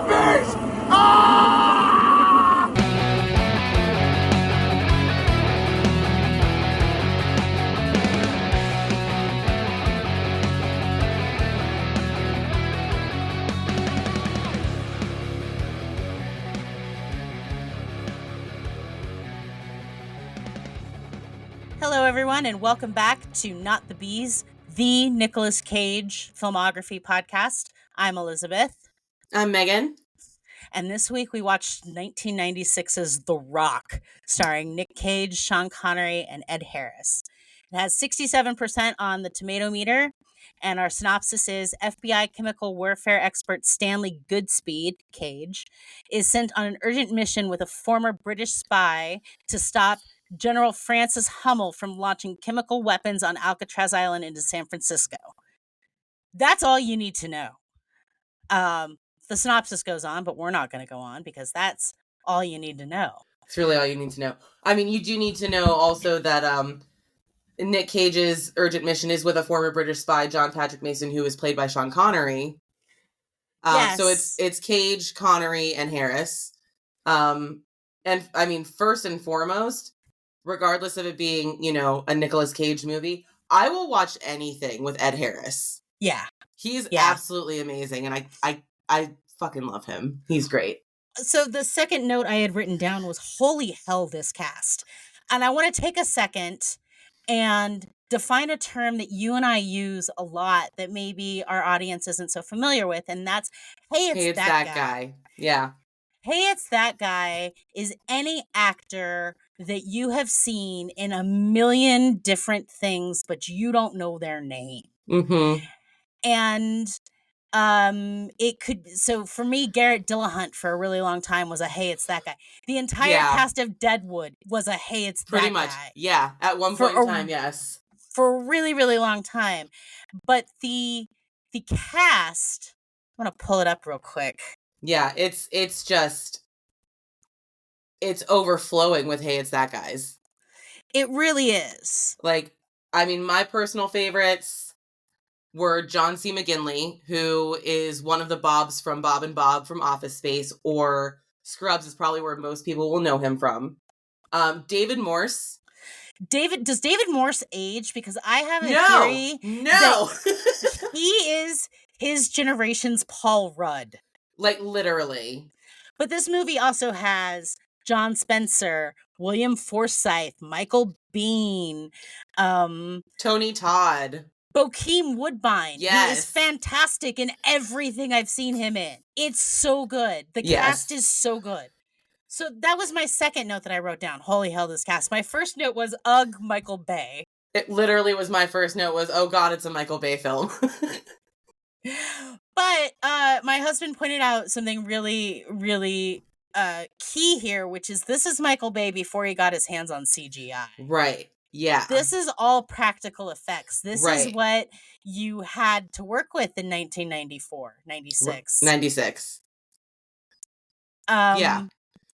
beast! Ah! Hello, everyone, and welcome back to Not the Bees, the Nicolas Cage filmography podcast. I'm Elizabeth. I'm Megan. And this week we watched 1996's The Rock, starring Nick Cage, Sean Connery, and Ed Harris. It has 67% on the tomato meter, and our synopsis is FBI chemical warfare expert Stanley Goodspeed, Cage, is sent on an urgent mission with a former British spy to stop General Francis Hummel from launching chemical weapons on Alcatraz Island into San Francisco. That's all you need to know. The synopsis goes on, but we're not going to go on because that's all you need to know. It's really all you need to know. I mean, you do need to know also that Nick Cage's urgent mission is with a former British spy, John Patrick Mason, who is played by Sean Connery. Yes. So it's Cage, Connery, and Harris. And I mean, first and foremost, regardless of it being, a Nicolas Cage movie, I will watch anything with Ed Harris. Yeah. He's absolutely amazing, and I fucking love him. He's great. So the second note I had written down was, holy hell, this cast. And I want to take a second and define a term that you and I use a lot that maybe our audience isn't so familiar with, and that's, hey, it's that guy. Yeah. Hey, it's that guy is any actor that you have seen in a million different things, but you don't know their name. Mm-hmm. And it could, so for me, Garrett Dillahunt for a really long time was a hey, it's that guy. The entire cast of Deadwood was a hey, it's pretty that much guy. Yeah, at one point in time, yes. For a really, really long time. But the cast, I'm gonna pull it up real quick. Yeah, it's overflowing with hey, it's that guys. It really is. Like, I mean, my personal favorites were John C. McGinley, who is one of the Bobs from Bob and Bob from Office Space, or Scrubs is probably where most people will know him from. David Morse. Does David Morse age? Because I have a theory that he is his generation's Paul Rudd. Like, literally. But this movie also has John Spencer, William Forsythe, Michael Biehn, Tony Todd, Bokeem Woodbine. Yes. He is fantastic in everything I've seen him in. It's so good. The cast is so good. So that was my second note that I wrote down. Holy hell, this cast. My first note was, ugh, Michael Bay. It literally was my first note was, oh God, it's a Michael Bay film. But my husband pointed out something really, really key here, which is this is Michael Bay before he got his hands on CGI. Right. Yeah. This is all practical effects. This is what you had to work with in 1994, 96. 96. Yeah.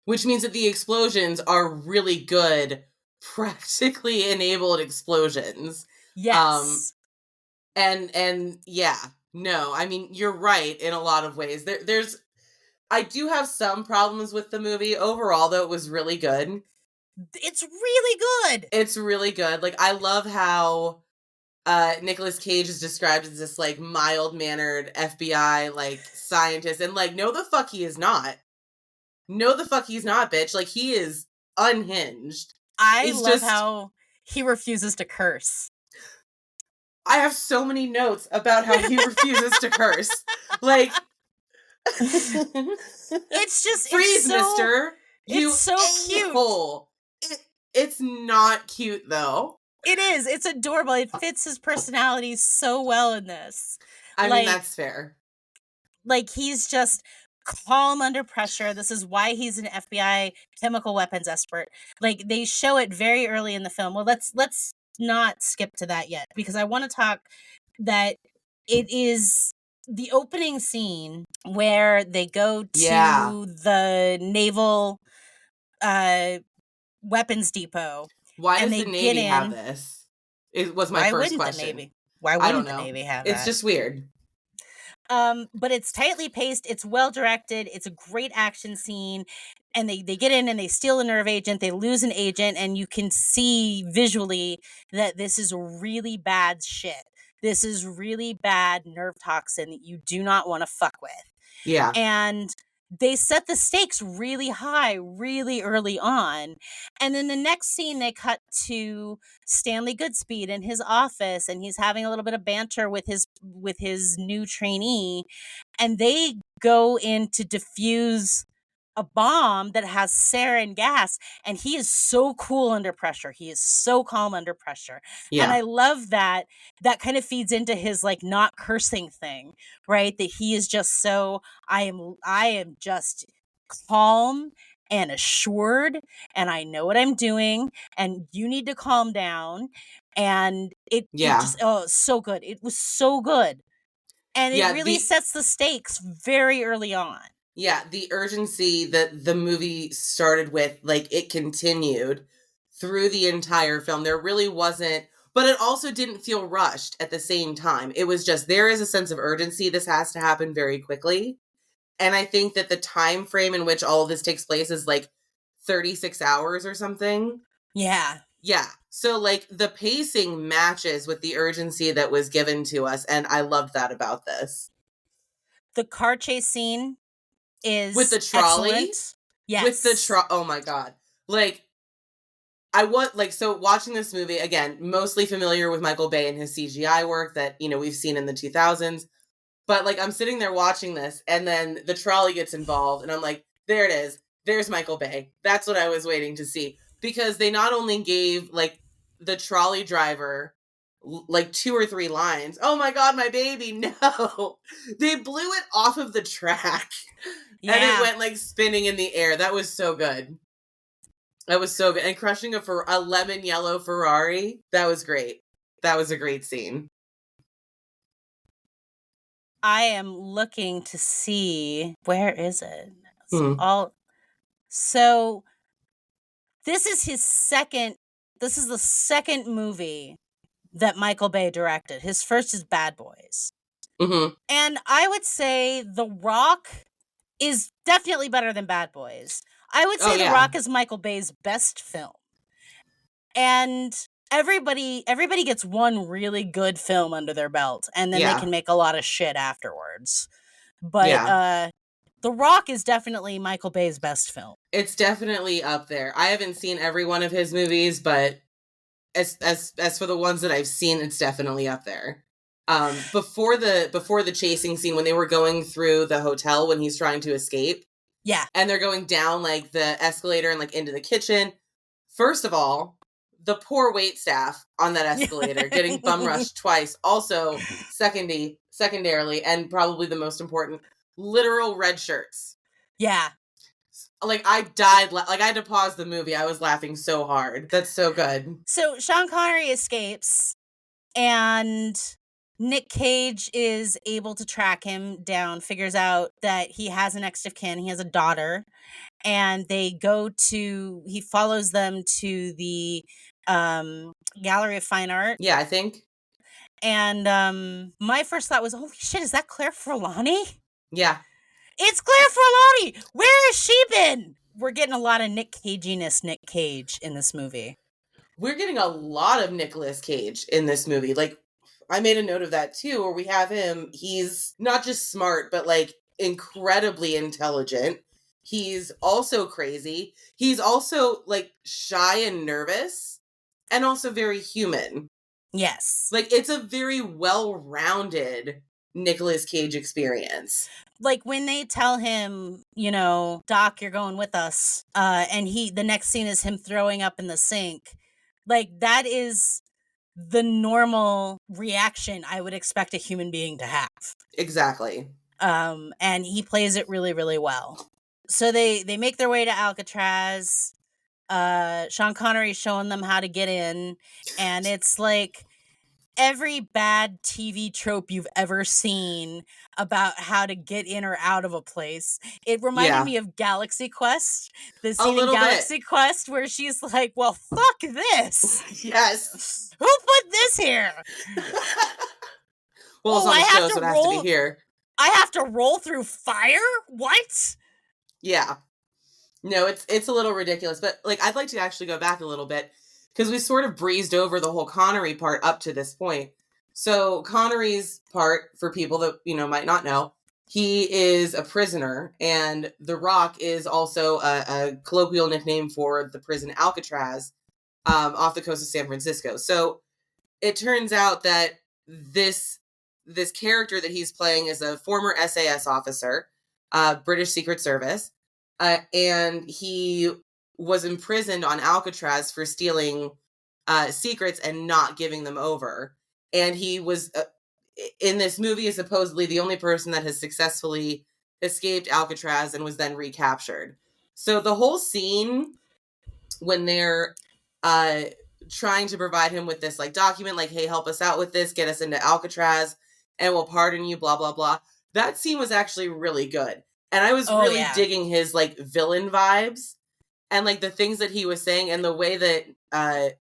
Which means that the explosions are really good, practically enabled explosions. Yes. And yeah. No, I mean, you're right in a lot of ways. I do have some problems with the movie. Overall, though, it was really good. It's really good. It's really good. Like, I love how Nicolas Cage is described as this, like, mild-mannered FBI, like, scientist. And, like, no the fuck he is not. No the fuck he's not, bitch. Like, he is unhinged. I love how he refuses to curse. I have so many notes about how he refuses to curse. Like, it's just freeze, mister. It's so cute. It's not cute, though. It is. It's adorable. It fits his personality so well in this. I mean, that's fair. Like, he's just calm under pressure. This is why he's an FBI chemical weapons expert. Like, they show it very early in the film. Well, let's not skip to that yet, because I want to talk that it is the opening scene where they go to the naval weapons depot. Why does the Navy have this? It was my first question. Why wouldn't the Navy have that? It's just weird. But it's tightly paced, it's well directed, it's a great action scene, and they get in and they steal a nerve agent, they lose an agent, and you can see visually that this is really bad shit. This is really bad nerve toxin that you do not want to fuck with. Yeah. And they set the stakes really high really early on. And then the next scene they cut to Stanley Goodspeed in his office, and he's having a little bit of banter with his new trainee, and they go in to defuse a bomb that has sarin gas, and he is so cool under pressure. He is so calm under pressure. And Yeah. I love that kind of feeds into his like not cursing thing, right? That he is just so I am just calm and assured, and I know what I'm doing, and you need to calm down. And it Yeah. just so good. It was so good. And it Yeah, really sets the stakes very early on. Yeah, the urgency that the movie started with, like, it continued through the entire film. There really wasn't, but it also didn't feel rushed at the same time. It was just, there is a sense of urgency. This has to happen very quickly. And I think that the time frame in which all of this takes place is like 36 hours or something. Yeah. Yeah. So, like, the pacing matches with the urgency that was given to us, and I loved that about this. The car chase scene is with the trolley. Excellent. Yes. With the oh my god. Like, so watching this movie, again, mostly familiar with Michael Bay and his CGI work that, you know, we've seen in the 2000s. But, like, I'm sitting there watching this, and then the trolley gets involved, and I'm like, there it is. There's Michael Bay. That's what I was waiting to see. Because they not only gave, like, the trolley driver, like, 2 or 3 lines. Oh my god, my baby, no! They blew it off of the track. Yeah. And it went, like, spinning in the air. That was so good. That was so good. And crushing a lemon yellow Ferrari, that was great. That was a great scene. I am looking to see, where is it? So this is the second movie that Michael Bay directed. His first is Bad Boys. Mm-hmm. And I would say The Rock is definitely better than Bad Boys. I would say The Rock is Michael Bay's best film. And everybody gets one really good film under their belt, and then they can make a lot of shit afterwards. But The Rock is definitely Michael Bay's best film. It's definitely up there. I haven't seen every one of his movies, but as for the ones that I've seen, it's definitely up there. Before the chasing scene, when they were going through the hotel when he's trying to escape. Yeah. And they're going down, like, the escalator and, like, into the kitchen. First of all, the poor waitstaff on that escalator getting bum rushed twice. Also, secondarily, and probably the most important, literal red shirts. Yeah. Like, I died. Like, I had to pause the movie. I was laughing so hard. That's so good. So Sean Connery escapes, and Nick Cage is able to track him down, figures out that he has an next of kin. He has a daughter, and he follows them to the Gallery of Fine Art. Yeah, I think. And my first thought was, holy shit, is that Claire Forlani? Yeah. It's Claire Forlani! Where has she been? We're getting a lot of Nick Cage in this movie. We're getting a lot of Nicolas Cage in this movie. Like, I made a note of that too, where we have him. He's not just smart, but, like, incredibly intelligent. He's also crazy. He's also, like, shy and nervous, and also very human. Yes. Like, it's a very well-rounded Nicolas Cage experience. Like, when they tell him, you know, Doc, you're going with us, and the next scene is him throwing up in the sink, like, that is the normal reaction I would expect a human being to have. Exactly. And he plays it really, really well. So they make their way to Alcatraz. Sean Connery showing them how to get in, and it's like every bad TV trope you've ever seen about how to get in or out of a place. It reminded me of Galaxy Quest, the scene in Galaxy Quest where she's like, well, fuck this. Yes. Who put this here? Well, it's on the show, so it has to be here. I have to roll through fire? What? Yeah. No, it's a little ridiculous, but like I'd like to actually go back a little bit because we sort of breezed over the whole Connery part up to this point. So Connery's part, for people that might not know, he is a prisoner, and the Rock is also a colloquial nickname for the prison Alcatraz, off the coast of San Francisco. So it turns out that this character that he's playing is a former SAS officer, British Secret Service, and he was imprisoned on Alcatraz for stealing secrets and not giving them over. And he was in this movie is supposedly the only person that has successfully escaped Alcatraz and was then recaptured. So the whole scene when they're trying to provide him with this like document, like, hey, help us out with this, get us into Alcatraz, and we'll pardon you, blah, blah, blah. That scene was actually really good. And I was really digging his like villain vibes and like the things that he was saying and the way that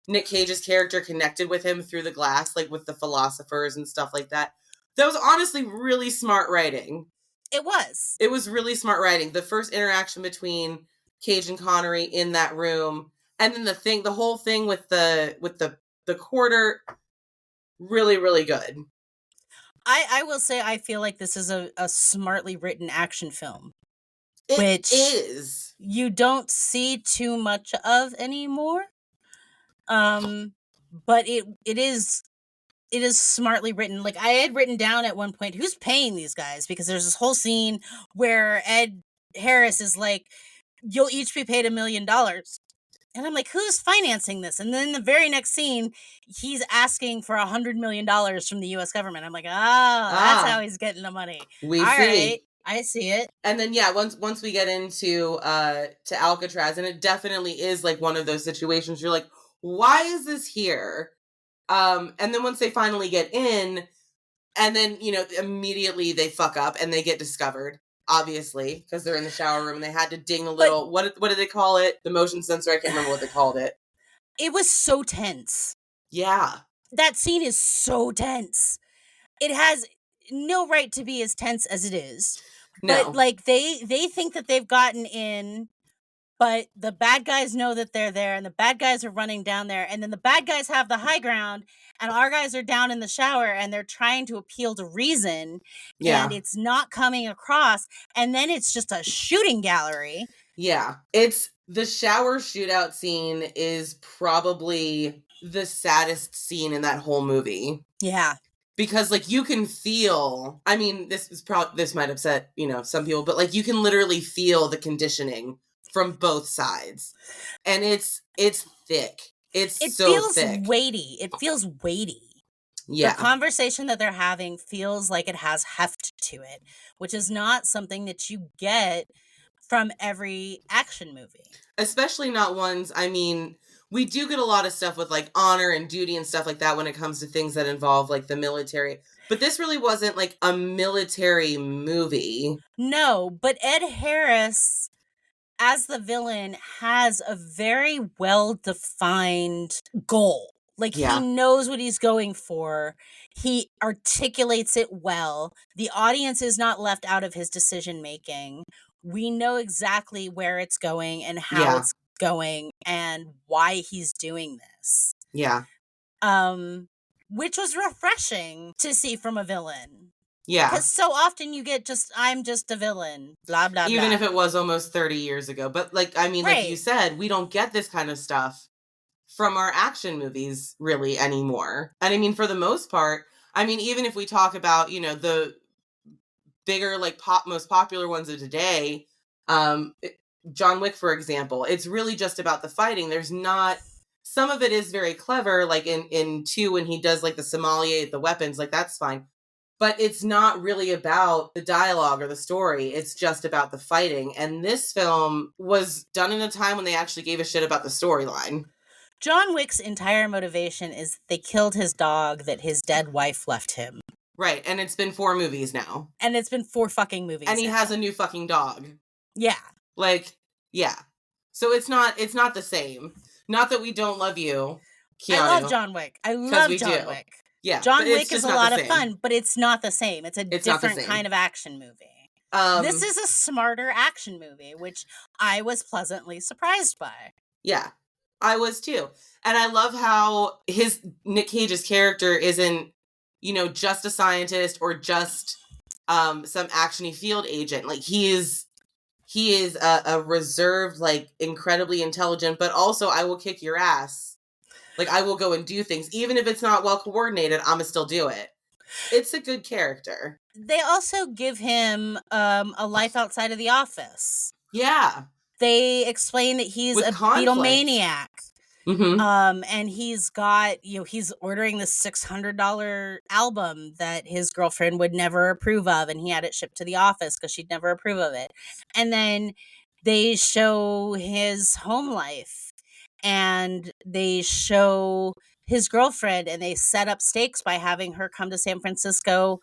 Nick Cage's character connected with him through the glass, like with the philosophers and stuff like that. That was honestly really smart writing. It was. It was really smart writing. The first interaction between Cage and Connery in that room, and then the whole thing with the quarter, really, really good. I will say I feel like this is a smartly written action film. Which is. You don't see too much of anymore. But it is smartly written. Like I had written down at one point, who's paying these guys? Because there's this whole scene where Ed Harris is like, you'll each be paid $1 million. And I'm like, who's financing this? And then the very next scene, he's asking for $100 million from the U.S. government. I'm like, that's how he's getting the money. We see. Right, I see it. And then once we get into to Alcatraz, and it definitely is like one of those situations you're like, why is this here? And then once they finally get in, and then immediately they fuck up and they get discovered. Obviously, because they're in the shower room and they had to ding a little. What did they call it? The motion sensor. I can't remember what they called it. It was so tense. Yeah, that scene is so tense. It has no right to be as tense as it is. No. But like they think that they've gotten in, but the bad guys know that they're there, and the bad guys are running down there, and then the bad guys have the high ground, and our guys are down in the shower, and they're trying to appeal to reason, and it's not coming across, and then it's just a shooting gallery. Yeah, it's the shower shootout scene is probably the saddest scene in that whole movie. Yeah. Because like you can feel, I mean, this might upset, some people, but like you can literally feel the conditioning from both sides. And it's thick. It feels thick. Weighty. It feels weighty. Yeah. The conversation that they're having feels like it has heft to it, which is not something that you get from every action movie. Especially not ones, I mean, we do get a lot of stuff with like honor and duty and stuff like that when it comes to things that involve like the military. But this really wasn't like a military movie. No, but Ed Harris as the villain has a very well-defined goal. Like he knows what he's going for. He articulates it well. The audience is not left out of his decision making. We know exactly where it's going and how it's going and why he's doing this. Yeah. Which was refreshing to see from a villain. Yeah. Because so often you get I'm just a villain, blah, blah, blah. Even if it was almost 30 years ago. But like, I mean, like you said, we don't get this kind of stuff from our action movies really anymore. And I mean, for the most part, I mean, even if we talk about, the bigger, like most popular ones of today, John Wick, for example, it's really just about the fighting. There's not, some of it is very clever, like in 2 when he does like the sommelier, the weapons, like that's fine. But it's not really about the dialogue or the story. It's just about the fighting. And this film was done in a time when they actually gave a shit about the storyline. John Wick's entire motivation is they killed his dog that his dead wife left him. Right. And it's been 4 movies now. And it's been 4 fucking movies. And he has a new fucking dog. Yeah. Like, yeah. So it's not the same. Not that we don't love you, Keanu. I love John Wick. I love John Wick. Yeah, John but it's Wick is just a not lot the of same. fun, but it's not the same. It's It's not the different same. kind of action movie. This is a smarter action movie, which I was pleasantly surprised by. Yeah, I was too. And I love how Nick Cage's character isn't, you know, just a scientist or just some actiony field agent. Like he is a reserved, like incredibly intelligent, but also I will kick your ass. Like I will go and do things, even if it's not well coordinated. I'ma still do it. It's a good character. They also give him a life outside of the office. Yeah. They explain that he's With a conflict. Beatlemaniac. Mm-hmm. And he's got, he's ordering this $600 album that his girlfriend would never approve of, and he had it shipped to the office because she'd never approve of it. And then they show his home life, and they show his girlfriend, and they set up stakes by having her come to San Francisco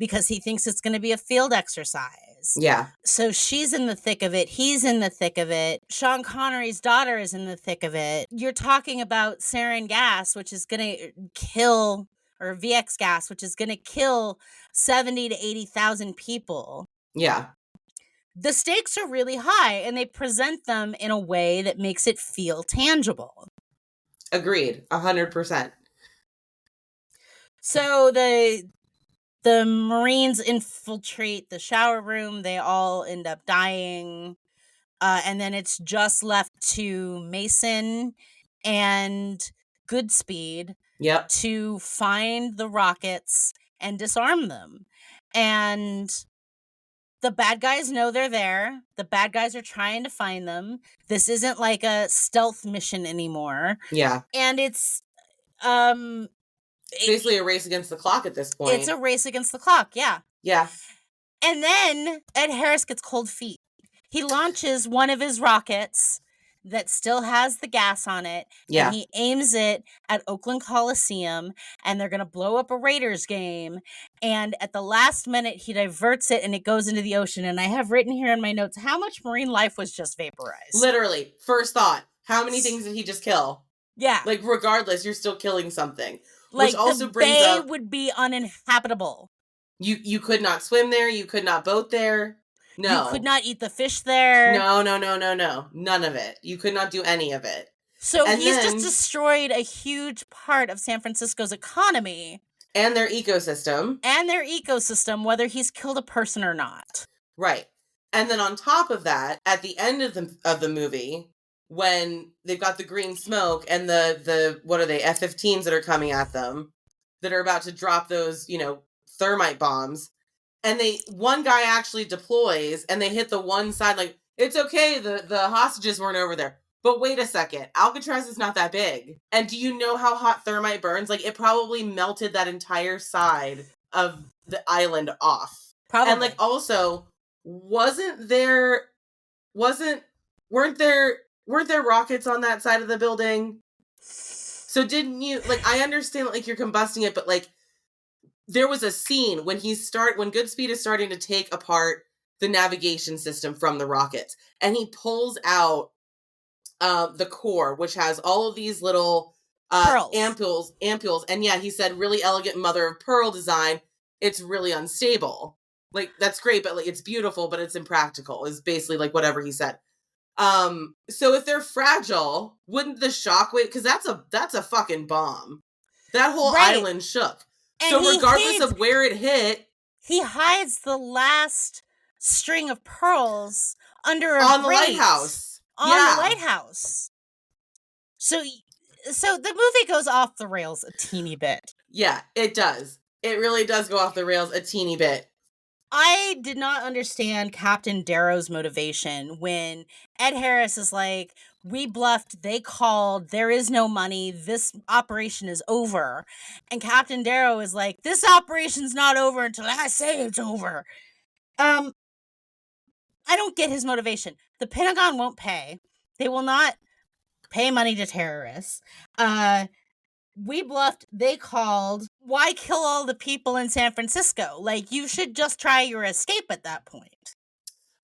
because he thinks it's going to be a field exercise. Yeah. So she's in the thick of it. He's in the thick of it. Sean Connery's daughter is in the thick of it. You're talking about sarin gas, which is going to kill, or VX gas, which is going to kill 70 to 80,000 people. Yeah. The stakes are really high, and they present them in a way that makes it feel tangible. Agreed. 100%. So the Marines infiltrate the shower room. They all end up dying. And then it's just left to Mason and Goodspeed to find the rockets and disarm them. And the bad guys know they're there. The bad guys are trying to find them. This isn't like a stealth mission anymore. Yeah. And it's basically a race against the clock at this point. It's a race against the clock, yeah. Yeah. And then Ed Harris gets cold feet. He launches one of his rockets that still has the gas on it, and he aims it at Oakland Coliseum, and they're going to blow up a Raiders game, and at the last minute, he diverts it, and it goes into the ocean, and I have written here in my notes, how much marine life was just vaporized? Literally, first thought, how many things did he just kill? Yeah. Like, regardless, you're still killing something. Like, which also the brings bay up, would be uninhabitable. You could not swim there, you could not boat there. No. You could not eat the fish there. No. None of it. You could not do any of it. So he's just destroyed a huge part of San Francisco's economy. And their ecosystem. Whether he's killed a person or not. Right. And then on top of that, at the end of the movie, when they've got the green smoke and the what are they, F-15s that are coming at them, that are about to drop those, thermite bombs, and one guy actually deploys, and they hit the one side, like, it's okay, the hostages weren't over there. But wait a second, Alcatraz is not that big. And do you know how hot thermite burns? Like, it probably melted that entire side of the island off. Probably. And, like, also, weren't there rockets on that side of the building? So didn't you, like, I understand, like, you're combusting it, but, like, there was a scene when Goodspeed is starting to take apart the navigation system from the rockets, and he pulls out the core, which has all of these little ampules, and yeah, he said really elegant mother of pearl design. It's really unstable. Like, that's great, but like, it's beautiful, but it's impractical, is basically like whatever he said. So if they're fragile, wouldn't the shockwave, because that's a fucking bomb. That whole island shook. And so regardless of where it hit, he hides the last string of pearls under a on the lighthouse. On the lighthouse. So the movie goes off the rails a teeny bit. Yeah, it does. It really does go off the rails a teeny bit. I did not understand Captain Darrow's motivation when Ed Harris is like, we bluffed, they called, there is no money, this operation is over. And Captain Darrow is like, this operation's not over until I say it's over. I don't get his motivation. The Pentagon won't pay. They will not pay money to terrorists. We bluffed, they called. Why kill all the people in San Francisco? Like, you should just try your escape at that point.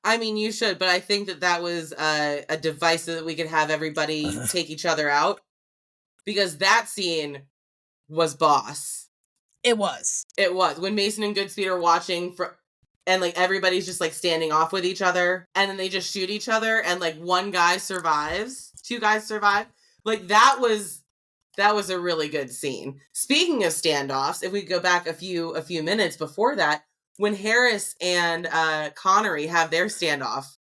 I mean, you should, but I think that was a device so that we could have everybody take each other out. Because that scene was boss. It was. It was. When Mason and Goodspeed are watching and like everybody's just like standing off with each other, and then they just shoot each other, and like one guy survives, 2 guys survive. Like that was a really good scene. Speaking of standoffs, if we go back a few minutes before that, when Harris and Connery have their standoff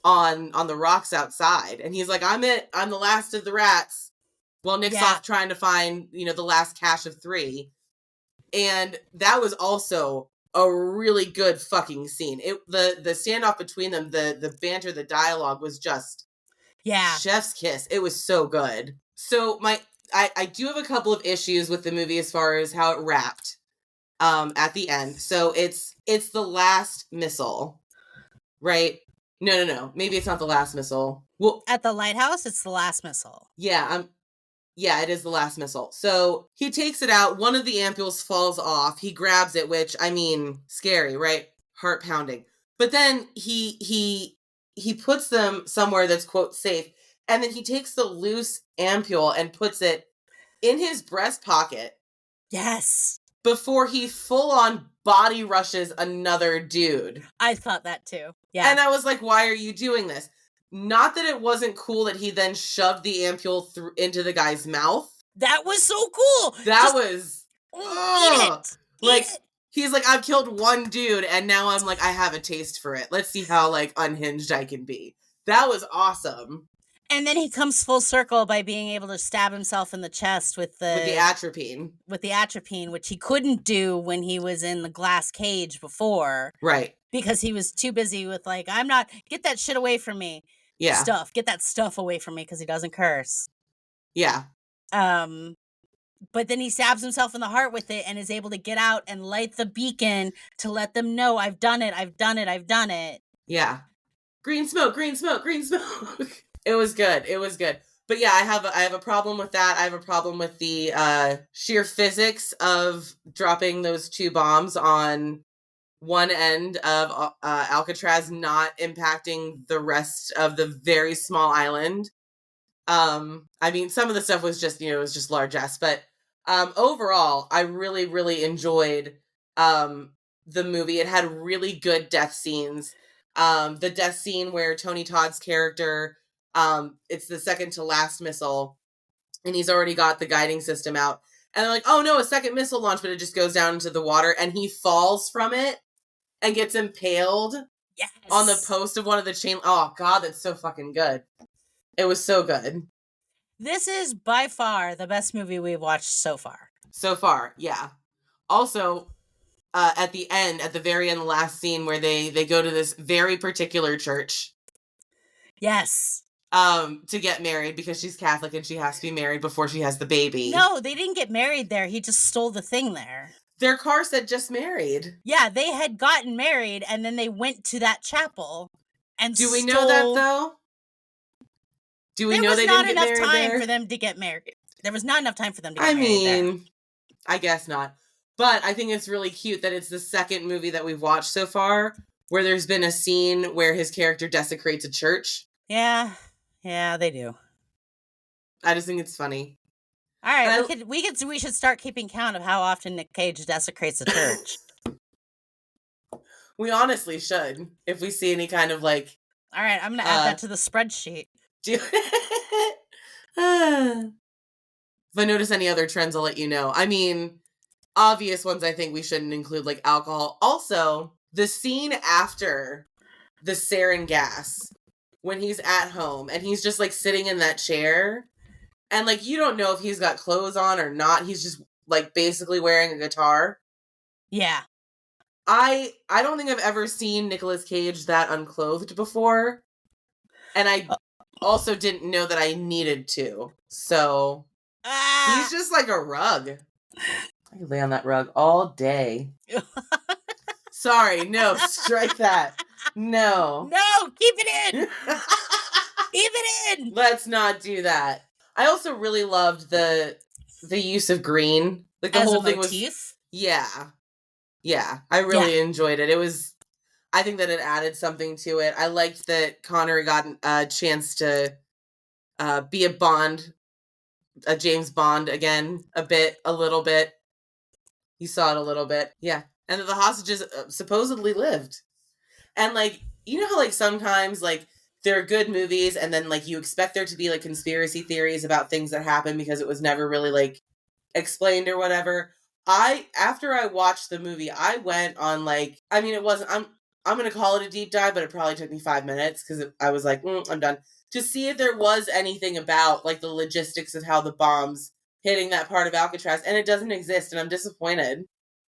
on the rocks outside, and he's like, I'm the last of the rats. Well, Nick's off trying to find, the last cache of 3. And that was also a really good fucking scene. The standoff between them, the banter, the dialogue was just chef's kiss. It was so good. So I do have a couple of issues with the movie as far as how it wrapped at the end. So it's the last missile, right? No. Maybe it's not the last missile. Well, at the lighthouse, it's the last missile. Yeah, it is the last missile. So he takes it out. One of the ampules falls off. He grabs it, which, I mean, scary, right? Heart pounding. But then he puts them somewhere that's, quote, safe. And then he takes the loose ampule and puts it in his breast pocket. Yes. Before he full on body rushes another dude. I thought that too. Yeah. And I was like, why are you doing this? Not that it wasn't cool that he then shoved the ampule into the guy's mouth. That was so cool. He's like, I've killed one dude, and now I'm like, I have a taste for it. Let's see how like unhinged I can be. That was awesome. And then he comes full circle by being able to stab himself in the chest with the atropine. With the atropine, which he couldn't do when he was in the glass cage before. Right. Because he was too busy with like, get that shit away from me. Yeah. Get that stuff away from me, because he doesn't curse. Yeah. But then he stabs himself in the heart with it and is able to get out and light the beacon to let them know, I've done it. Yeah. Green smoke. It was good. But yeah, I have a problem with that. I have a problem with the sheer physics of dropping those 2 bombs on one end of Alcatraz, not impacting the rest of the very small island. I mean, some of the stuff was just, it was just largesse, but overall, I really, really enjoyed the movie. It had really good death scenes. The death scene where Tony Todd's character, it's the second to last missile, and he's already got the guiding system out. And they're like, oh no, a second missile launch, but it just goes down into the water, and he falls from it and gets impaled on the post of one of the chain. Oh God, that's so fucking good. It was so good. This is by far the best movie we've watched so far. So far, yeah. Also, at the very end, the last scene where they go to this very particular church. Yes. To get married because she's Catholic and she has to be married before she has the baby. No, they didn't get married there. He just stole the thing there. Their car said just married. Yeah, they had gotten married and then they went to that chapel and Do we know that though? Do we know they didn't get married there? There was not enough time for them to get married. There was not enough time for them to get married there. I guess not. But I think it's really cute that it's the second movie that we've watched so far where there's been a scene where his character desecrates a church. Yeah, they do. I just think it's funny. All right, we should start keeping count of how often Nick Cage desecrates a church. We honestly should, if we see any kind of like. All right, I'm gonna add that to the spreadsheet. If I notice any other trends, I'll let you know. I mean, obvious ones I think we shouldn't include, like alcohol. Also, the scene after the sarin gas, when he's at home and he's just like sitting in that chair and like you don't know if he's got clothes on or not. He's just like basically wearing a guitar. Yeah. I don't think I've ever seen Nicolas Cage that unclothed before. And I also didn't know that I needed to. So he's just like a rug. I could lay on that rug all day. Sorry, no, strike that. No. No, keep it in. Keep it in. Let's not do that. I also really loved the use of green. Like the As whole a thing motif? was. Yeah. I really enjoyed it. I think that it added something to it. I liked that Connery got a chance to be a James Bond again, a little bit. You saw it a little bit. Yeah. And that the hostages supposedly lived. And like, you know how like sometimes like there are good movies and then like you expect there to be like conspiracy theories about things that happened because it was never really like explained or whatever. After I watched the movie, I went on like, I mean, it wasn't, I'm going to call it a deep dive, but it probably took me 5 minutes because I was like, I'm done, to see if there was anything about like the logistics of how the bombs hitting that part of Alcatraz, and it doesn't exist, and I'm disappointed.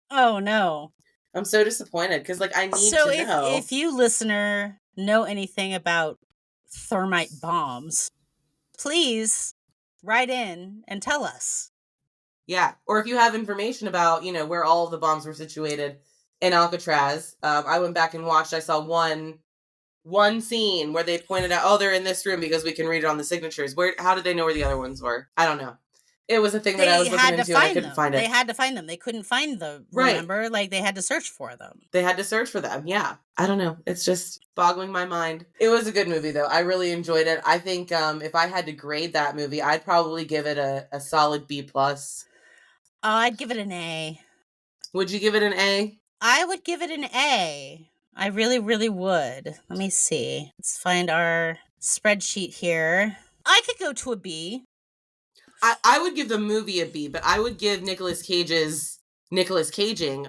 Oh no. I'm so disappointed because like I need So to know. if you listener know anything about thermite bombs, please write in and tell us. Yeah, or if you have information about, you know, where all of the bombs were situated in Alcatraz. I went back and watched. I saw one scene where they pointed out, oh, they're in this room because we can read it on the signatures. How did they know where the other ones were? I don't know. It was a thing that I was looking into and I couldn't find it. They had to find them. They couldn't find them. Remember? Like they had to search for them. They had to search for them. Yeah. I don't know. It's just boggling my mind. It was a good movie though. I really enjoyed it. I think if I had to grade that movie, I'd probably give it a solid B+. I'd give it an A. Would you give it an A? I would give it an A. I really, really would. Let me see. Let's find our spreadsheet here. I could go to a B. I would give the movie a B, but I would give Nicolas Caging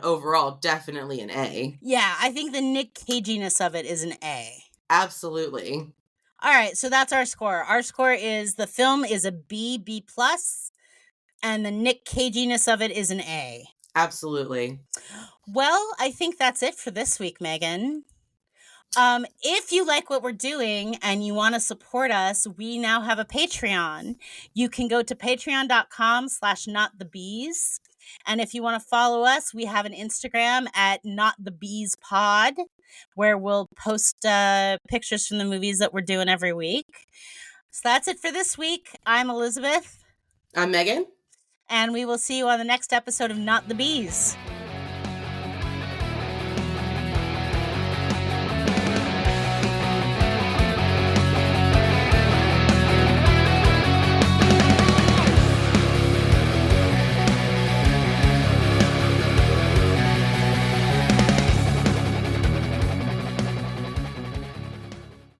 overall definitely an A. Yeah, I think the Nick Caginess of it is an A. Absolutely. All right, so that's our score. Our score is the film is a B+, and the Nick Caginess of it is an A. Absolutely. Well, I think that's it for this week, Megan. If you like what we're doing and you want to support us, we now have a Patreon. You can go to patreon.com/notthebees. And if you want to follow us, we have an Instagram at notthebeespod, where we'll post pictures from the movies that we're doing every week. So that's it for this week. I'm Elizabeth. I'm Megan. And we will see you on the next episode of Not the Bees.